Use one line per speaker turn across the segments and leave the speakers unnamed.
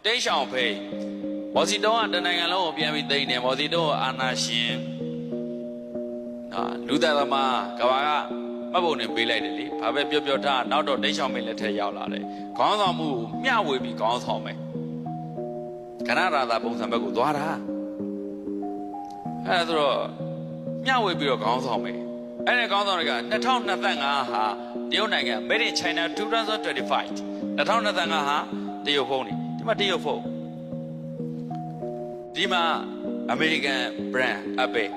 တိတ်ဆောင်ဖေးမော်စီတုံးကတနိုင်ငံလုံးကိုပြန်ပြီးသိနေမော်စီတုံးကိုအာနာရှင်လူသက်သမားကဘာကမှတ်ပုံနဲ့ပေးလိုက်တယ်လေဘာပဲပြောထားနောက်တော့တိတ်ဆောင်မေးလက်ထက်ရောက်လာတယ်ခေါင်းဆောင်မှုကိုမျှဝေပြီးခေါင်းဆောင်မယ်ကဏ္ဍရာသာပုံစံဘက်ကိုသွားတာအဲ့ဒါဆိုတော့မျှဝေပြီးတော့ခေါင်းဆောင်မယ်အဲ့ဒီခေါင်းဆောင်တွေက2025ဟာတရုတ်နိုင်ငံ Made in China 2025 2025ဟာတရုတ်ဖုန်းနေဒီမှာတရုတ်ဖုန်းဒီမှာ American brand Apple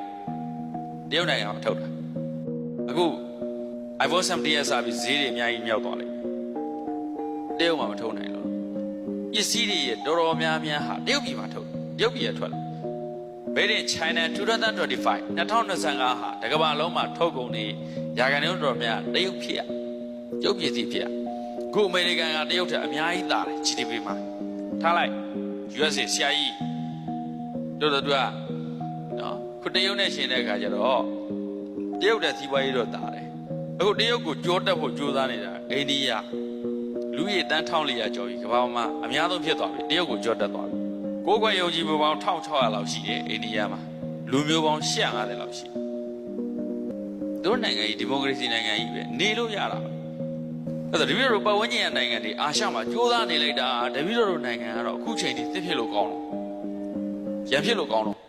တရုတ်နိုင်ငံမှာထုတ်တာအခု iPhone 17ရဲ့စာပြီးဈေးတွေအများကြီးမြောက်သွားလိမ့်မယ်တရုတ်မှာမထုတ်နိုင်လို့ပစ္စည်းတွေတော်တော်များများဟာတရုတ်ပြည်မှာထုတ်တရုတ်ပြည်ရထွက်လာ Made in China 2025 2025ဟာတကမ္ဘာလုံးမှာထုတ်ကုန်နေရာခိုင်နှုန်းတော်များတရုတ်ဖြစ်ရတရုတ်ပြည်စီဖြစ်ရခုအမေရိကန်ကတရုတ်ထက်အများကြီးသာတယ် GDP မှာထားလိုက် USA ဆရာကြီးတို့ကနော်ခုတရုတ်နဲ့ရှင်တဲ့အခါကျတော့တရုတ်တဲ့စီးပွားရေးတော့သာတယ်အခုတရုတ်ကိုကြောတက်ဖို့ကြိုးစားနေတာအိန္ဒိယလူကြီးတန်း1400ကျော်ကြီးကမ္ဘာမှာအများဆုံးဖြစ်သွားပြီတရုတ်ကိုကြောတက်သွားပြီကိုယ်ကွယ်ယုံကြည်မှုပေါင်း1600လောက်ရှိတယ်အိန္ဒိယမှာလူမျိုးပေါင်း850လောက်ရှိတို့နိုင်ငံကြီးဒီမိုကရေစီနိုင်ငံကြီးပဲနေလို့ရတာပဲအဲ့ဒါတပည့်တော်ပတ်ဝန်းကျင်နိုင်ငံတွေအာရှမှာကြိုးစားနေလိုက်တာတပည့်တော်နိုင်ငံကတော့အခုချိန်ထိသစ်ဖြစ်လို့ကောင်းတော့ရံဖြစ်လို့ကောင်းတော့